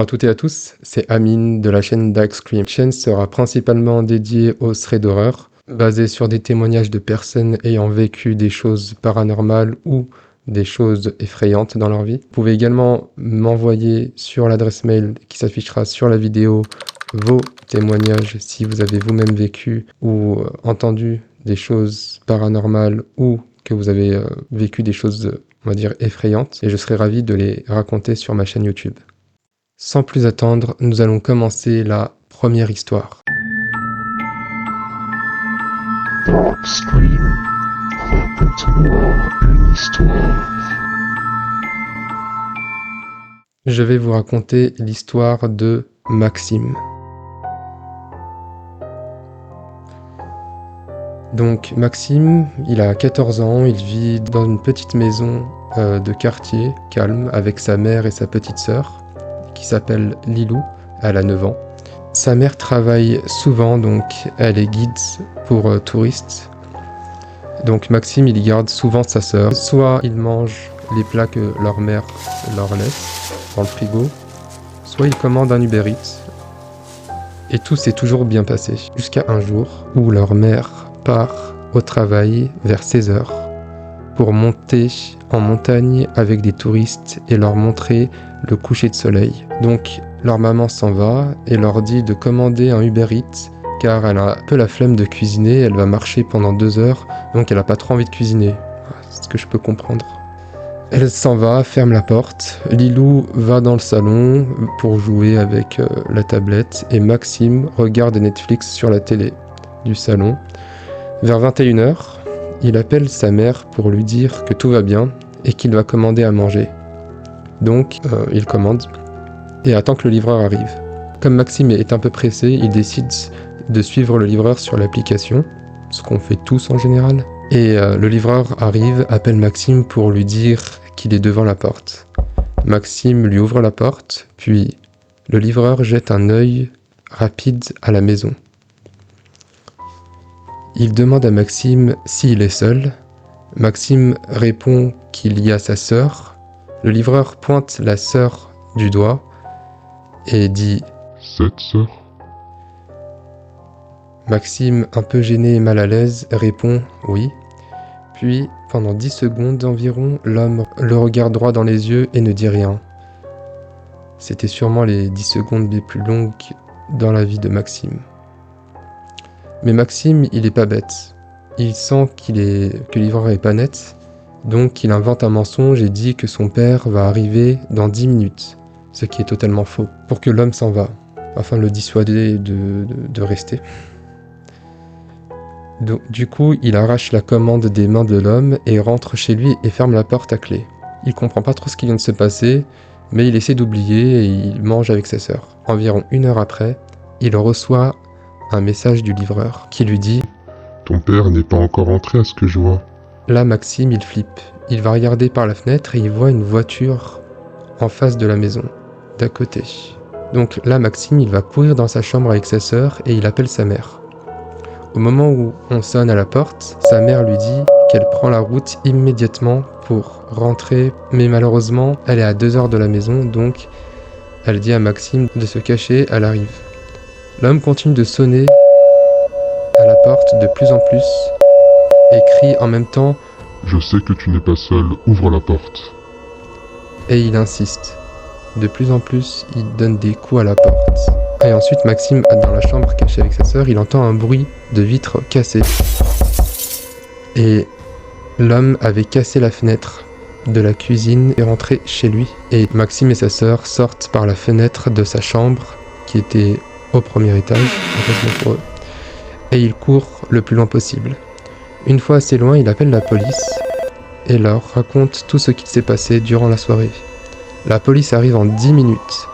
À toutes et à tous, c'est Amine de la chaîne Dark Scream. Cette chaîne sera principalement dédiée aux threads d'horreur, basés sur des témoignages de personnes ayant vécu des choses paranormales ou des choses effrayantes dans leur vie. Vous pouvez également m'envoyer sur l'adresse mail qui s'affichera sur la vidéo vos témoignages si vous avez vous-même vécu ou entendu des choses paranormales ou que vous avez vécu des choses, on va dire, effrayantes. Et je serai ravi de les raconter sur ma chaîne YouTube. Sans plus attendre, nous allons commencer la première histoire. Dark Scream, raconte-moi une histoire. Je vais vous raconter l'histoire de Maxime. Donc Maxime, il a 14 ans, il vit dans une petite maison de quartier, calme, avec sa mère et sa petite sœur, qui s'appelle Lilou, elle a 9 ans. Sa mère travaille souvent, donc elle est guide pour touristes. Donc Maxime, il garde souvent sa sœur. Soit il mange les plats que leur mère leur laisse dans le frigo, soit il commande un Uber Eats. Et tout s'est toujours bien passé. Jusqu'à un jour où leur mère part au travail vers 16h pour monter en montagne avec des touristes et leur montrer le coucher de soleil. Donc leur maman s'en va et leur dit de commander un Uber Eats car elle a un peu la flemme de cuisiner, elle va marcher pendant 2 heures, donc elle a pas trop envie de cuisiner. C'est ce que je peux comprendre. Elle s'en va, ferme la porte. Lilou va dans le salon pour jouer avec la tablette et Maxime regarde Netflix sur la télé du salon. Vers 21h, il appelle sa mère pour lui dire que tout va bien et qu'il va commander à manger. Donc, il commande et attend que le livreur arrive. Comme Maxime est un peu pressé, il décide de suivre le livreur sur l'application, ce qu'on fait tous en général. Et le livreur arrive, appelle Maxime pour lui dire qu'il est devant la porte. Maxime lui ouvre la porte, puis le livreur jette un œil rapide à la maison. Il demande à Maxime s'il est seul. Maxime répond qu'il y a sa sœur. Le livreur pointe la sœur du doigt et dit « Cette sœur ?» Maxime, un peu gêné et mal à l'aise, répond « oui ». Puis, pendant 10 secondes environ, l'homme le regarde droit dans les yeux et ne dit rien. C'était sûrement les 10 secondes les plus longues dans la vie de Maxime. Mais Maxime, il est pas bête. Il sent que le livreur est pas net, donc il invente un mensonge et dit que son père va arriver dans 10 minutes, ce qui est totalement faux, pour que l'homme s'en va, afin de le dissuader de rester. Donc, du coup, il arrache la commande des mains de l'homme et rentre chez lui et ferme la porte à clé. Il comprend pas trop ce qui vient de se passer, mais il essaie d'oublier et il mange avec sa sœur. Environ 1 heure après, il reçoit un message du livreur qui lui dit « Ton père n'est pas encore entré à ce que je vois. » Là, Maxime, il flippe. Il va regarder par la fenêtre et il voit une voiture en face de la maison, d'à côté. Donc là, Maxime, il va courir dans sa chambre avec sa sœur et il appelle sa mère. Au moment où on sonne à la porte, sa mère lui dit qu'elle prend la route immédiatement pour rentrer, mais malheureusement, elle est à 2 heures de la maison, donc elle dit à Maxime de se cacher, elle arrive. L'homme continue de sonner à la porte de plus en plus et crie en même temps « Je sais que tu n'es pas seul, ouvre la porte. » Et il insiste. De plus en plus, il donne des coups à la porte. Et ensuite, Maxime, dans la chambre cachée avec sa sœur, il entend un bruit de vitres cassées. Et l'homme avait cassé la fenêtre de la cuisine et rentré chez lui. Et Maxime et sa sœur sortent par la fenêtre de sa chambre, qui était au premier étage, heureusement pour eux. Et ils courent le plus loin possible. Une fois assez loin, il appelle la police et leur raconte tout ce qui s'est passé durant la soirée. La police arrive en 10 minutes,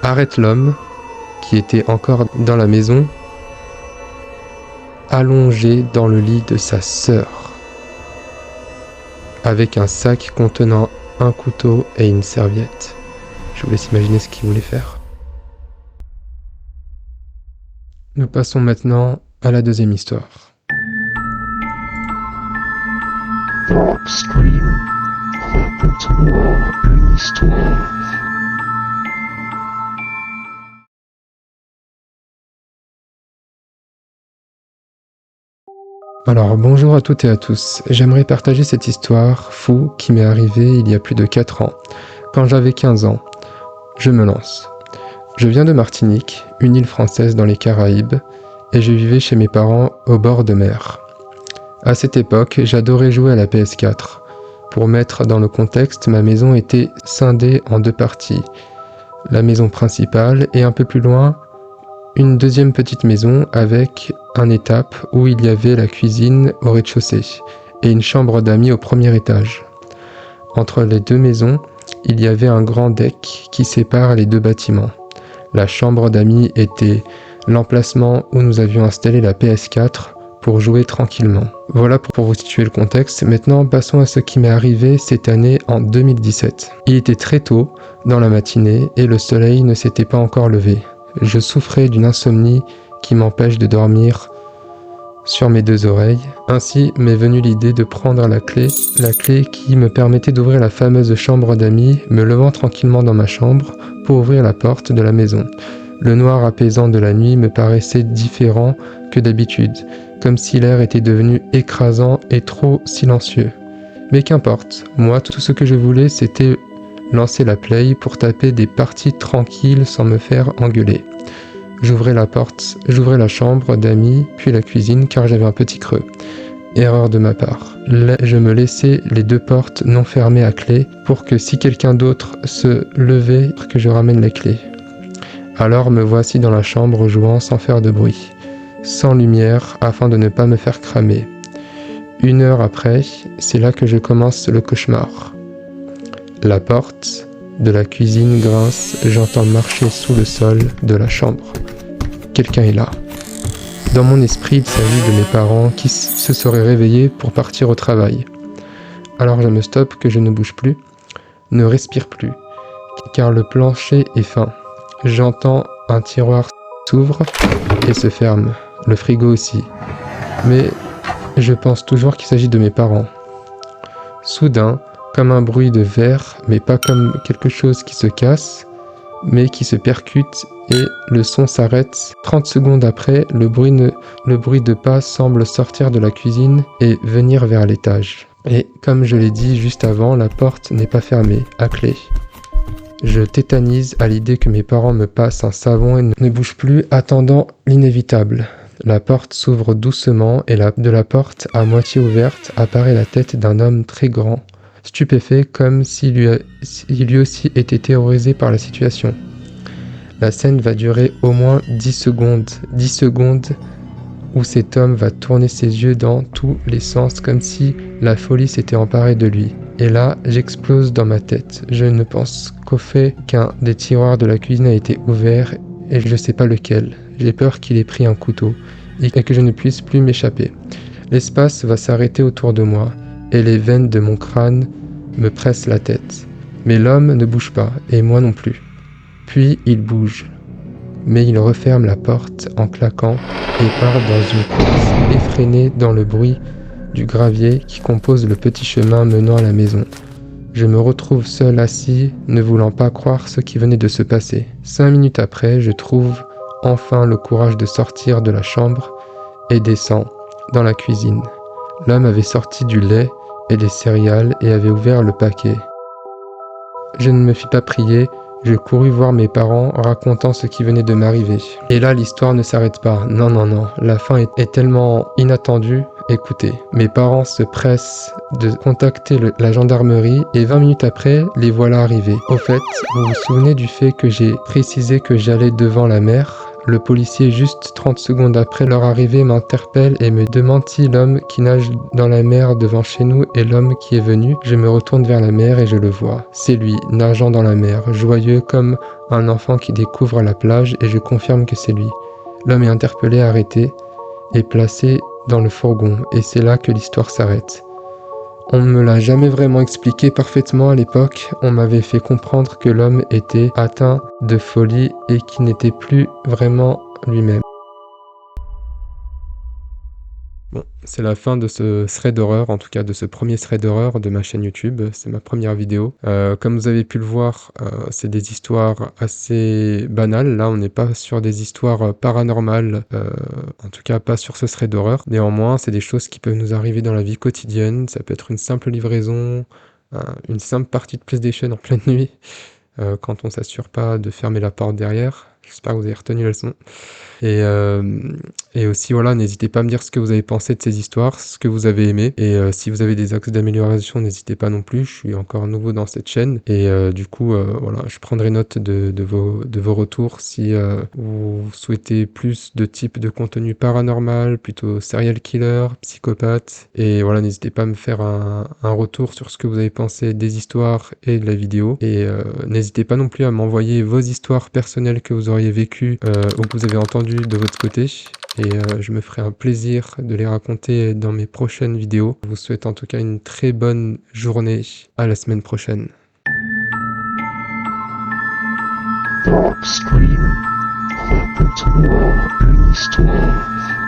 arrête l'homme, qui était encore dans la maison, allongé dans le lit de sa sœur, avec un sac contenant un couteau et une serviette. Je vous laisse imaginer ce qu'il voulait faire. Nous passons maintenant à la deuxième histoire. Dark Scream, raconte-moi une histoire. Alors bonjour à toutes et à tous, j'aimerais partager cette histoire fou qui m'est arrivée il y a plus de 4 ans. Quand j'avais 15 ans, je me lance. Je viens de Martinique, une île française dans les Caraïbes, et je vivais chez mes parents au bord de mer. À cette époque, j'adorais jouer à la PS4. Pour mettre dans le contexte, ma maison était scindée en 2 parties. La maison principale et un peu plus loin, une deuxième petite maison avec un étape où il y avait la cuisine au rez-de-chaussée et une chambre d'amis au premier étage. Entre les 2 maisons, il y avait un grand deck qui sépare les 2 bâtiments. La chambre d'amis était l'emplacement où nous avions installé la PS4 pour jouer tranquillement. Voilà pour vous situer le contexte. Maintenant, passons à ce qui m'est arrivé cette année en 2017. Il était très tôt dans la matinée et le soleil ne s'était pas encore levé. Je souffrais d'une insomnie qui m'empêche de dormir sur mes 2 oreilles. Ainsi m'est venue l'idée de prendre la clé qui me permettait d'ouvrir la fameuse chambre d'amis, me levant tranquillement dans ma chambre pour ouvrir la porte de la maison. Le noir apaisant de la nuit me paraissait différent que d'habitude, comme si l'air était devenu écrasant et trop silencieux. Mais qu'importe, moi tout ce que je voulais c'était lancer la play pour taper des parties tranquilles sans me faire engueuler. J'ouvrais la chambre d'amis, puis la cuisine car j'avais un petit creux. Erreur de ma part. Je me laissais les 2 portes non fermées à clé pour que si quelqu'un d'autre se levait, que je ramène les clés. Alors me voici dans la chambre jouant sans faire de bruit, sans lumière afin de ne pas me faire cramer. 1 heure après, c'est là que je commence le cauchemar. La porte de la cuisine grince, j'entends marcher sous le sol de la chambre. Quelqu'un est là. Dans mon esprit, il s'agit de mes parents qui se seraient réveillés pour partir au travail. Alors je me stoppe que je ne bouge plus, ne respire plus, car le plancher est fin. J'entends un tiroir s'ouvre et se ferme, le frigo aussi. Mais je pense toujours qu'il s'agit de mes parents. Soudain, comme un bruit de verre, mais pas comme quelque chose qui se casse, mais qui se percute et le son s'arrête. 30 secondes après, le bruit de pas semble sortir de la cuisine et venir vers l'étage. Et comme je l'ai dit juste avant, la porte n'est pas fermée, à clé. Je tétanise à l'idée que mes parents me passent un savon et ne bougent plus, attendant l'inévitable. La porte s'ouvre doucement et de la porte à moitié ouverte apparaît la tête d'un homme très grand, stupéfait comme s'il lui aussi était terrorisé par la situation. La scène va durer au moins 10 secondes. 10 secondes où cet homme va tourner ses yeux dans tous les sens comme si la folie s'était emparée de lui. Et là, j'explose dans ma tête. Je ne pense qu'au fait qu'un des tiroirs de la cuisine a été ouvert et je ne sais pas lequel. J'ai peur qu'il ait pris un couteau et que je ne puisse plus m'échapper. L'espace va s'arrêter autour de moi et les veines de mon crâne me pressent la tête. Mais l'homme ne bouge pas et moi non plus. Puis il bouge. Mais il referme la porte en claquant et part dans une course effrénée dans le bruit du gravier qui compose le petit chemin menant à la maison. Je me retrouve seul assis, ne voulant pas croire ce qui venait de se passer. 5 minutes après, je trouve enfin le courage de sortir de la chambre et descends dans la cuisine. L'homme avait sorti du lait et des céréales et avait ouvert le paquet. Je ne me fis pas prier, je courus voir mes parents racontant ce qui venait de m'arriver. Et là, l'histoire ne s'arrête pas. Non, la fin est tellement inattendue. Écoutez, mes parents se pressent de contacter la gendarmerie et 20 minutes après, les voilà arrivés. Au fait, vous vous souvenez du fait que j'ai précisé que j'allais devant la mer ? Le policier, juste 30 secondes après leur arrivée, m'interpelle et me demande si l'homme qui nage dans la mer devant chez nous est l'homme qui est venu. Je me retourne vers la mer et je le vois. C'est lui, nageant dans la mer, joyeux comme un enfant qui découvre la plage et je confirme que c'est lui. L'homme est interpellé, arrêté et placé dans le fourgon et c'est là que l'histoire s'arrête. On ne me l'a jamais vraiment expliqué parfaitement à l'époque, on m'avait fait comprendre que l'homme était atteint de folie et qu'il n'était plus vraiment lui-même. Bon, c'est la fin de ce thread d'horreur, en tout cas de ce premier thread d'horreur de ma chaîne YouTube. C'est ma première vidéo. Comme vous avez pu le voir, c'est des histoires assez banales. Là, on n'est pas sur des histoires paranormales, en tout cas pas sur ce thread d'horreur. Néanmoins, c'est des choses qui peuvent nous arriver dans la vie quotidienne. Ça peut être une simple livraison, une simple partie de PlayStation en pleine nuit, quand on s'assure pas de fermer la porte derrière. J'espère que vous avez retenu la leçon. Et, euh, et aussi, voilà, n'hésitez pas à me dire ce que vous avez pensé de ces histoires, ce que vous avez aimé. Et si vous avez des axes d'amélioration, n'hésitez pas non plus. Je suis encore nouveau dans cette chaîne. Et du coup, voilà, je prendrai note de vos retours si vous souhaitez plus de types de contenu paranormal, plutôt serial killer, psychopathe. Et voilà, n'hésitez pas à me faire un retour sur ce que vous avez pensé des histoires et de la vidéo. Et n'hésitez pas non plus à m'envoyer vos histoires personnelles que vous auriez vécues ou que vous avez entendues de votre côté. Et je me ferai un plaisir de les raconter dans mes prochaines vidéos. Je vous souhaite en tout cas une très bonne journée. À la semaine prochaine. Dark Scream, raconte-moi une histoire.